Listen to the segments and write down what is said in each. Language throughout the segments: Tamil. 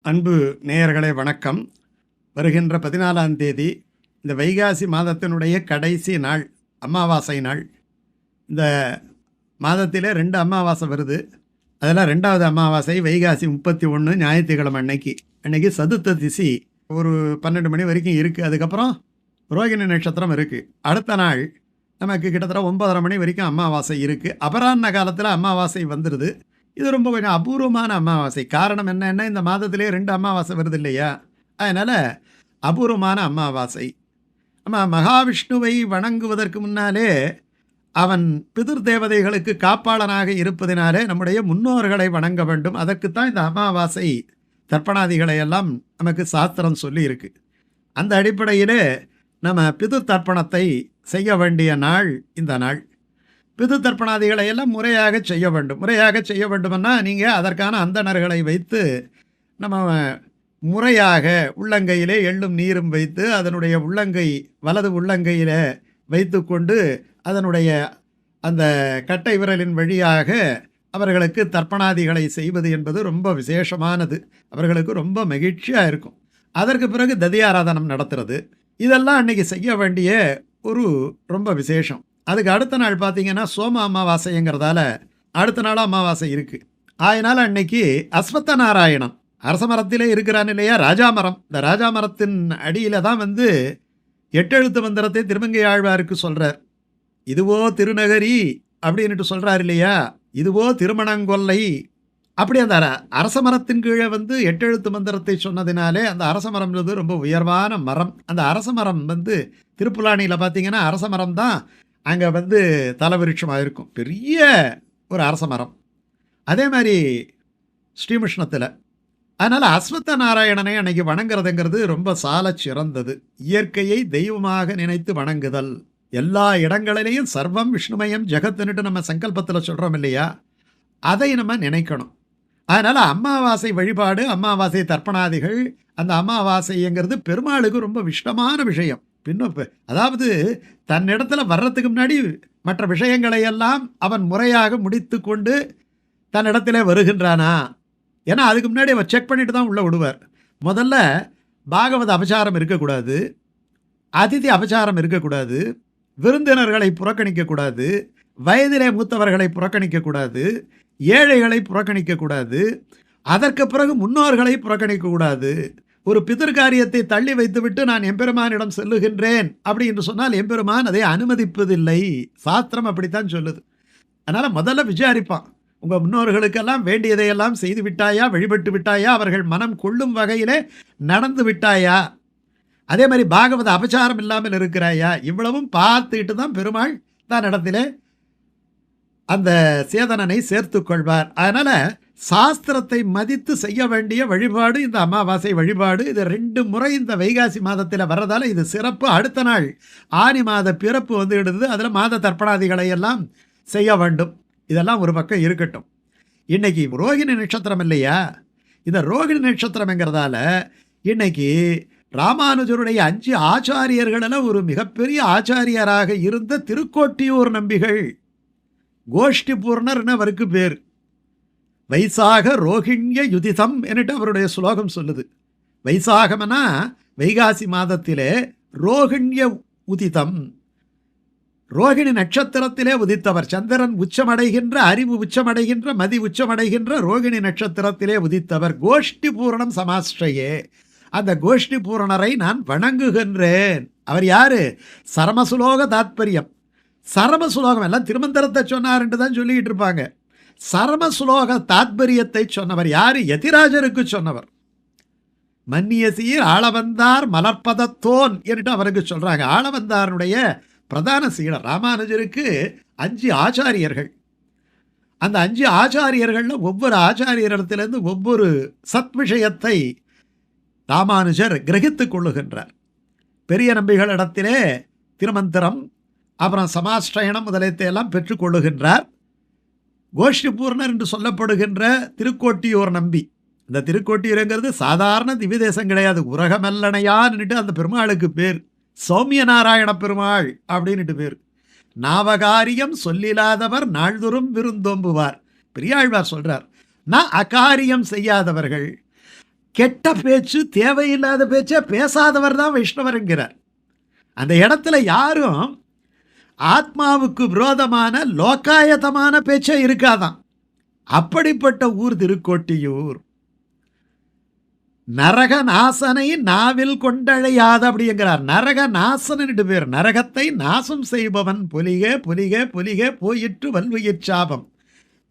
அன்பு நேயர்களே வணக்கம். வருகின்ற 14ஆம் தேதி இந்த வைகாசி மாதத்தினுடைய கடைசி நாள், அமாவாசை நாள். இந்த மாதத்திலே 2 அமாவாசை வருது. அதில் 2வது அமாவாசை வைகாசி 31 ஞாயிற்றுக்கிழமை அன்னைக்கு சதுர்த்த திசி ஒரு 12 மணி வரைக்கும் இருக்குது. அதுக்கப்புறம் ரோகிணி நட்சத்திரம் இருக்குது. அடுத்த நாள் நமக்கு கிட்டத்தட்ட 9:30 மணி வரைக்கும் அமாவாசை இருக்குது. அபராண்ண காலத்தில் அமாவாசை வந்துடுது. இது ரொம்ப கொஞ்சம் அபூர்வமான அமாவாசை. காரணம் என்னன்னா, இந்த மாதத்திலே 2 அமாவாசை வருது இல்லையா? அதனால் அபூர்வமான அமாவாசை. நம்ம மகாவிஷ்ணுவை வணங்குவதற்கு முன்னாலே அவன் பிதிர் தேவதைகளுக்கு காப்பாளனாக இருப்பதினாலே நம்முடைய முன்னோர்களை வணங்க வேண்டும். அதற்குத்தான் இந்த அமாவாசை தர்ப்பணாதிகளை எல்லாம் நமக்கு சாஸ்திரம் சொல்லி இருக்கு. அந்த அடிப்படையிலே நம்ம பிதிர் தர்ப்பணத்தை செய்ய வேண்டிய நாள் இந்த நாள். பிது தர்ப்பணாதிகளை எல்லாம் முறையாக செய்ய வேண்டும். முறையாக செய்ய வேண்டுமென்னா நீங்கள் அதற்கான அந்தணர்களை வைத்து நம்ம முறையாக உள்ளங்கையிலே எள்ளும் நீரும் வைத்து அதனுடைய வலது உள்ளங்கையில் வைத்து கொண்டு அதனுடைய அந்த கட்டை விரலின் வழியாக அவர்களுக்கு தர்ப்பணாதிகளை செய்வது என்பது ரொம்ப விசேஷமானது. அவர்களுக்கு ரொம்ப மகிழ்ச்சியாக இருக்கும். அதற்கு பிறகு ததியாராதனம் நடத்துறது, இதெல்லாம் அன்றைக்கி செய்ய வேண்டிய ஒரு ரொம்ப விசேஷம். அதுக்கு அடுத்த நாள் பார்த்தீங்கன்னா சோம அமாவாசைங்கிறதால அடுத்த நாள் அமாவாசை இருக்குது. அதனால் அன்னைக்கு அஸ்வத்த நாராயணன் அரச மரத்திலே இருக்கிறான் இல்லையா, ராஜாமரம். இந்த ராஜாமரத்தின் அடியில் தான் 8 எழுத்து மந்திரத்தை திருமங்கை ஆழ்வாருக்கு சொல்கிறார். இதுவோ திருநகரி அப்படின்ட்டு சொல்கிறார் இல்லையா, இதுவோ திருமணங்கொல்லை. அப்படி அந்த அரச மரத்தின் கீழே 8 எழுத்து மந்திரத்தை சொன்னதினாலே அந்த அரச மரம்ன்றது ரொம்ப உயர்வான மரம். அந்த அரச மரம் திருப்புலானியில் பார்த்தீங்கன்னா அரச மரம் தான் அங்கே தலவிருட்சமாக இருக்கும். பெரிய ஒரு அரச மரம். அதே மாதிரி ஸ்ரீமுஷ்ணத்தில். அதனால் அஸ்வத்த நாராயணனை அன்னைக்கு வணங்குறதுங்கிறது ரொம்ப சால சிறந்தது. இயற்கையை தெய்வமாக நினைத்து வணங்குதல். எல்லா இடங்களிலையும் சர்வம் விஷ்ணுமயம் ஜெகத்துன்னுட்டு நம்ம சங்கல்பத்தில் சொல்கிறோம் இல்லையா, அதை நம்ம நினைக்கணும். அதனால் அமாவாசை வழிபாடு, அமாவாசை தர்ப்பணாதிகள், அந்த அமாவாசைங்கிறது பெருமாளுக்கு ரொம்ப இஷ்டமான விஷயம். அதாவது தன்னிடத்தில் வர்றதுக்கு முன்னாடி மற்ற விஷயங்களையெல்லாம் அவன் முறையாக முடித்து கொண்டு தன்னிடத்தில் வருகின்றானா, ஏன்னா அதுக்கு முன்னாடி அவர் செக் பண்ணிட்டு தான் உள்ளே விடுவார். முதல்ல பாகவத அபச்சாரம் இருக்கக்கூடாது, அதிதி அபச்சாரம் இருக்கக்கூடாது, விருந்தினர்களை புறக்கணிக்கக்கூடாது, வயதிலே மூத்தவர்களை புறக்கணிக்கக்கூடாது, ஏழைகளை புறக்கணிக்கக்கூடாது, அதற்கு பிறகு முன்னோர்களை புறக்கணிக்கக்கூடாது. ஒரு பிதர்காரியத்தை தள்ளி வைத்துவிட்டு நான் எம்பெருமானிடம் செல்லுகின்றேன் அப்படி என்று சொன்னால் எம்பெருமான் அதை அனுமதிப்பதில்லை. சாஸ்திரம் அப்படித்தான் சொல்லுது. அதனால் முதல்ல விசாரிப்பான், உங்கள் முன்னோர்களுக்கெல்லாம் வேண்டியதையெல்லாம் செய்து விட்டாயா, வழிபட்டு விட்டாயா, அவர்கள் மனம் கொள்ளும் வகையிலே நடந்து விட்டாயா, அதே மாதிரி பாகவத அபச்சாரம் இல்லாமல் இருக்கிறாயா, இவ்வளவும் பார்த்துக்கிட்டு தான் பெருமாள் தான் இடத்திலே அந்த சேதனனை சேர்த்து கொள்வார். அதனால் சாஸ்திரத்தை மதித்து செய்ய வேண்டிய வழிபாடு இந்த அமாவாசை வழிபாடு. இது 2 முறை இந்த வைகாசி மாதத்தில் வர்றதால இது சிறப்பு. அடுத்த நாள் ஆனி மாத பிறப்பு வந்துடுது. அதில் மாத தர்ப்பணாதிகளை எல்லாம் செய்ய வேண்டும். இதெல்லாம் ஒரு பக்கம் இருக்கட்டும். இன்னைக்கு ரோகிணி நட்சத்திரம் இல்லையா, இந்த ரோகிணி நட்சத்திரம்ங்கிறதால இன்னைக்கு ராமானுஜருடைய 5 ஆச்சாரியர்களில் ஒரு மிகப்பெரிய ஆச்சாரியராக இருந்த திருக்கோட்டியூர் நம்பிகள், கோஷ்டி பூர்ணர்னு அவருக்கு பேர். வைசாக ரோகிண்ய யுதிதம் என்னட்டு அவருடைய ஸ்லோகம் சொல்லுது. வைசாகம்னா வைகாசி மாதத்திலே ரோகிண்ய உதிதம், ரோகிணி நட்சத்திரத்திலே உதித்தவர். சந்திரன் உச்சமடைகின்ற, அறிவு உச்சமடைகின்ற, மதி உச்சமடைகின்ற ரோகிணி நட்சத்திரத்திலே உதித்தவர். கோஷ்டி பூரணம் சமாஸ்ரயே, அந்த கோஷ்டி பூரணரை நான் வணங்குகின்றேன். அவர் யாரு? சரமசுலோக தாத்பரியம். சரமசுலோகம் எல்லாம் திருமந்திரத்தை சொன்னார்ன்ட்டு தான் சொல்லிக்கிட்டு இருப்பாங்க. சரமசுலோக தாத்பரியத்தை சொன்னவர் யாரு? யதிராஜருக்கு சொன்னவர். மன்னிய சீர் ஆளவந்தார் மலர்பதத்தோன் என்று அவருக்கு சொல்றாங்க. ஆளவந்தாருடைய பிரதான சீடர் ராமானுஜருக்கு 5 ஆச்சாரியர்கள். அந்த 5 ஆச்சாரியர்கள் ஒவ்வொரு ஆச்சாரியரிடத்திலிருந்து ஒவ்வொரு சத் விஷயத்தை ராமானுஜர் கிரகித்துக் கொள்ளுகின்றார். பெரிய நம்பிகளிடத்திலே திருமந்திரம், அப்புறம் சமாஸ்ரயணம் முதலத்தை எல்லாம் பெற்றுக்கொள்ளுகின்றார். கோஷ்டி பூர்ணர் என்று சொல்லப்படுகின்ற திருக்கோட்டியூர் நம்பி. இந்த திருக்கோட்டியூருங்கிறது சாதாரண திவ்யதேசம் கிடையாது, உரகமெல்லனையான்னுட்டு அந்த பெருமாளுக்கு பேர். சௌமிய நாராயண பெருமாள் அப்படின்ட்டு பேர். நாவகாரியம் சொல்லிலாதவர் நாள்தோறும் விருந்தோம்புவார். பெரியாழ்வார் சொல்றார், நான் அகாரியம் செய்யாதவர்கள், கெட்ட பேச்சு, தேவையில்லாத பேச்சே பேசாதவர் தான் வைஷ்ணவர் என்கிறார். அந்த இடத்துல யாரும் ஆத்மாவுக்கு விரோதமான லோகாயதமான பேச்சே இருக்காதான். அப்படிப்பட்ட ஊர் திருக்கோட்டியூர். நரக நாசனை நாவில் கொண்டழையாத அப்படிங்கிறார். நரக நாசனு பேர். நரகத்தை நாசம் செய்பவன் பொலிக பொலிக பொலிக போயிற்று வல்வுயிர் சாபம்.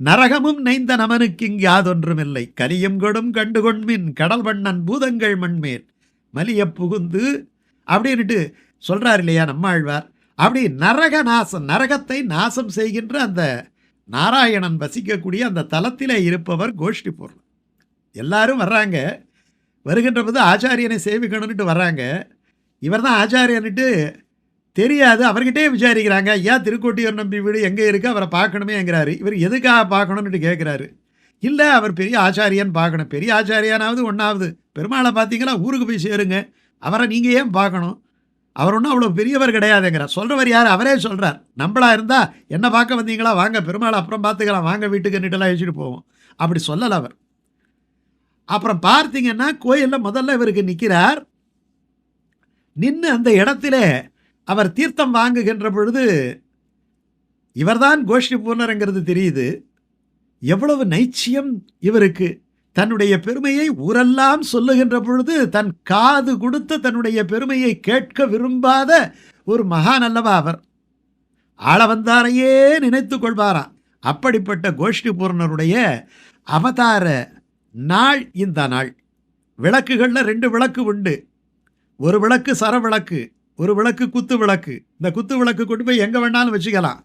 நரகமும் நெய்ந்த நமனுக்கு இங்கு யாதொன்றுமில்லை. கலியும் கொடும் கண்டுகொண்மின் கடல் வண்ணன் பூதங்கள் மண்மேல் மலிய புகுந்து அப்படின்ட்டு சொல்றார் இல்லையா நம்மாழ்வார். அப்படி நரக நாசம், நரகத்தை நாசம் செய்கின்ற அந்த நாராயணன் வசிக்கக்கூடிய அந்த தலத்திலே இருப்பவர் கோஷ்டிபூர். எல்லாரும் வர்றாங்க. வருகின்ற போது ஆச்சாரியனை சேவிக்கணும்னுட்டு வர்றாங்க. இவர் தான் ஆச்சாரியன்னுட்டு தெரியாது. அவர்கிட்டே விசாரிக்கிறாங்க. ஐயா, திருக்கோட்டியூர் நம்பி வீடு எங்கே இருக்குது, அவரை பார்க்கணுமேங்கிறாரு. இவர் எதுக்காக பார்க்கணும்னுட்டு கேட்குறாரு. இல்லை, அவர் பெரிய ஆச்சாரியான்னு பார்க்கணும். பெரிய ஆச்சாரியானாவது ஒன்றாவது பெருமாளை பார்த்தீங்களா, ஊருக்கு போய் சேருங்க. அவரை நீங்கள் ஏன் பார்க்கணும், அவர் ஒன்றும் அவ்வளோ பெரியவர் கிடையாதுங்கிறார். சொல்கிறவர் யார்? அவரே சொல்கிறார். நம்மளா இருந்தால் என்ன பார்க்க வந்தீங்களா, வாங்க பெருமாளை அப்புறம் பார்த்துக்கலாம், வாங்க வீட்டுக்கு நிட்டெல்லாம் வச்சுட்டு போவோம். அப்படி சொல்லலை அவர். அப்புறம் பார்த்தீங்கன்னா கோயிலில் முதல்ல இவருக்கு நிற்கிறார். நின்று அந்த இடத்துல அவர் தீர்த்தம் வாங்குகின்ற பொழுது இவர்தான் கோஷ்டி பூர்ணருங்கிறது தெரியுது. எவ்வளவு நைச்சியம் இவருக்கு! தன்னுடைய பெருமையை ஊரெல்லாம் சொல்லுகின்ற பொழுது தன் காது கொடுத்து தன்னுடைய பெருமையை கேட்க விரும்பாத ஒரு மகான் அல்லவா அவர். ஆள வந்தாரையே நினைத்து கொள்வாராம். அப்படிப்பட்ட கோஷ்டி பூர்ணருடைய அவதார நாள் இந்த நாள். விளக்குகளில் 2 விளக்கு உண்டு. ஒரு விளக்கு சர விளக்கு, ஒரு விளக்கு குத்து விளக்கு. இந்த குத்து விளக்கு கொண்டு போய் எங்கே வேணாலும் வச்சுக்கலாம்.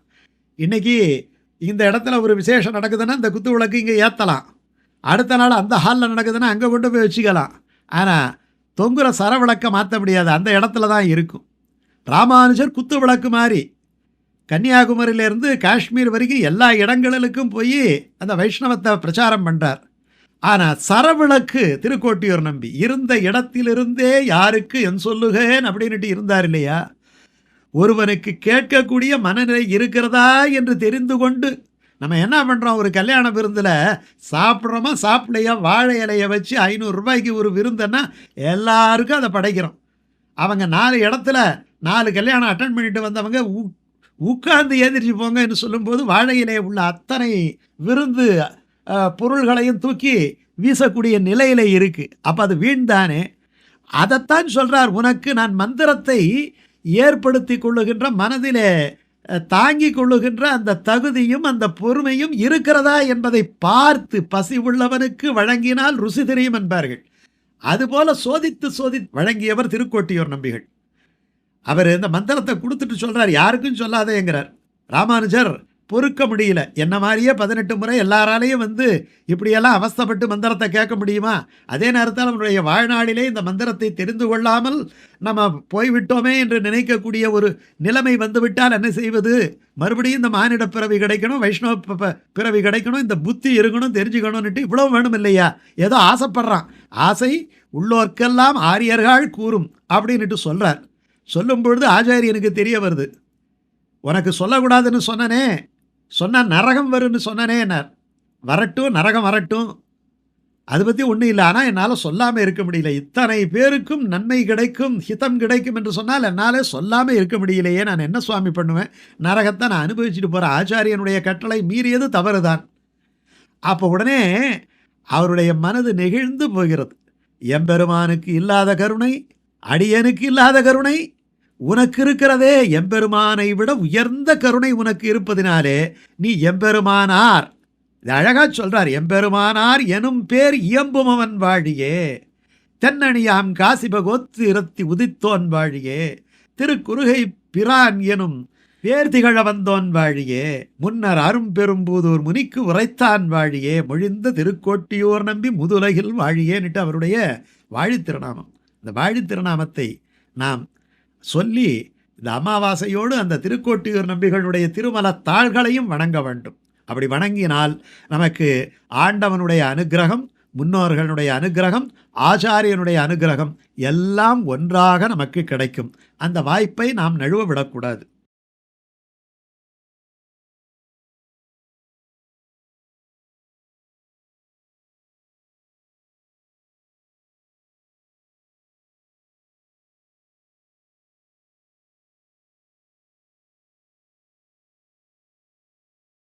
இன்றைக்கி இந்த இடத்துல ஒரு விசேஷம் நடக்குதுன்னா இந்த குத்து விளக்கு இங்கே ஏற்றலாம். அடுத்த நாள் அந்த ஹாலில் நடக்குதுன்னா அங்கே கொண்டு போய் வச்சுக்கலாம். ஆனால் தொங்குற சர விளக்கை மாற்ற முடியாது, அந்த இடத்துல தான் இருக்கும். ராமானுஜர் குத்து விளக்கு மாதிரி கன்னியாகுமரியிலேருந்து காஷ்மீர் வரைக்கும் எல்லா இடங்களுக்கும் போய் அந்த வைஷ்ணவத்தை பிரச்சாரம் பண்ணுறார். ஆனால் சரவிளக்கு திருக்கோட்டியூர் நம்பி இருந்த இடத்திலிருந்தே யாருக்கு என் சொல்லுகேன் அப்படின்ட்டு இருந்தார் இல்லையா. ஒருவனுக்கு கேட்கக்கூடிய மனநிலை இருக்கிறதா என்று தெரிந்து கொண்டு நம்ம என்ன பண்ணுறோம், ஒரு கல்யாண விருந்தில் சாப்பிட்றோமா சாப்பிடலையா, வாழை இலையை வச்சு 500 ரூபாய்க்கு ஒரு விருந்துன்னா எல்லாருக்கும் அதை படைக்கிறோம். அவங்க 4 இடத்துல 4 கல்யாணம் அட்டன் பண்ணிட்டு வந்தவங்க உட்கார்ந்து எதிர்த்து போங்கன்னு சொல்லும்போது வாழை இலையை உள்ள அத்தனை விருந்து பொருள்களையும் தூக்கி வீசக்கூடிய நிலையில் இருக்குது. அப்போ அது வீண்தானே. அதைத்தான் சொல்கிறார். உனக்கு நான் மந்திரத்தை ஏற்படுத்தி கொள்ளுகின்ற மனதிலே தாங்கி கொள்ளுகின்ற அந்த தகுதியும் அந்த பொறுமையும் இருக்கிறதா என்பதை பார்த்து பசி உள்ளவனுக்கு வழங்கினால் ருசி தெரியும் என்பார்கள். அதுபோல சோதித்து வழங்கியவர் திருக்கோட்டியூர் நம்பிகள். அவர் இந்த மந்திரத்தை கொடுத்துட்டு சொல்கிறார், யாருக்கும் சொல்லாதேங்கிறார். ராமானுஜர் பொறுக்க முடியல. என்ன மாதிரியே 18 முறை எல்லாராலையும் இப்படியெல்லாம் அவஸ்தைப்பட்டு மந்திரத்தை கேட்க முடியுமா? அதே நேரத்தில் அவனுடைய வாழ்நாளிலே இந்த மந்திரத்தை தெரிந்து கொள்ளாமல் நம்ம போய்விட்டோமே என்று நினைக்கக்கூடிய ஒரு நிலைமை வந்துவிட்டால் என்ன செய்வது? மறுபடியும் இந்த மானிட பிறவி கிடைக்கணும், வைஷ்ணவ பிறவி கிடைக்கணும், இந்த புத்தி இருக்கணும், தெரிஞ்சுக்கணும்னுட்டு இவ்வளோ வேணும் இல்லையா? ஏதோ ஆசைப்படுறான். ஆசை உள்ளோர்க்கெல்லாம் ஆரியர்கள் கூறும் அப்படின்ட்டு சொல்கிறார். சொல்லும் பொழுது ஆச்சாரியனுக்கு தெரிய வருது, உனக்கு சொல்லக்கூடாதுன்னு சொன்னனே, சொன்னால் நரகம் வரும்னு சொன்னனே. என்னார், வரட்டும், நரகம் வரட்டும், அதை பற்றி ஒன்றும் இல்லை. ஆனால் என்னால் சொல்லாமல் இருக்க முடியல. இத்தனை பேருக்கும் நன்மை கிடைக்கும், ஹிதம் கிடைக்கும் என்று சொன்னால் என்னால் சொல்லாமல் இருக்க முடியலையே. நான் என்ன சுவாமி பண்ணுவேன்? நரகத்தை நான் அனுபவிச்சுட்டு போகிறேன். ஆச்சாரியனுடைய கட்டளை மீறியது தவறு தான். அப்போ உடனே அவருடைய மனது நெகிழ்ந்து போகிறது. எம்பெருமானுக்கு இல்லாத கருணை, அடியனுக்கு இல்லாத கருணை உனக்கு இருக்கிறதே. எம்பெருமானை விட உயர்ந்த கருணை உனக்கு இருப்பதினாலே நீ எம்பெருமானார். இது அழகா சொல்றார். எம்பெருமானார் எனும் பேர் இயம்புமவன் வாழியே, தென்னணியாம் காசிபகோத்து இரத்தி உதித்தோன் வாழியே, திருக்குறுகை பிரான் எனும் பேர் திகழ வந்தோன் வாழியே, முன்னர் அரும்பெரும்பூதூர் முனிக்கு உரைத்தான் வாழியே, மொழிந்த திருக்கோட்டியூர் நம்பி முதுலகில் வாழியேன்னுட்டு அவருடைய வாழித்திருநாமம். இந்த வாழித்திருநாமத்தை நாம் சொல்லி இந்த அமாவாசையோடு அந்த திருக்கோட்டியூர் நம்பிகளுடைய திருமல தாள்களையும் வணங்க வேண்டும். அப்படி வணங்கினால் நமக்கு ஆண்டவனுடைய அனுக்கிரகம், முன்னோர்களுடைய அனுக்கிரகம், ஆச்சாரியனுடைய அனுக்கிரகம் எல்லாம் ஒன்றாக நமக்கு கிடைக்கும். அந்த வாய்ப்பை நாம் நழுவ விடக்கூடாது.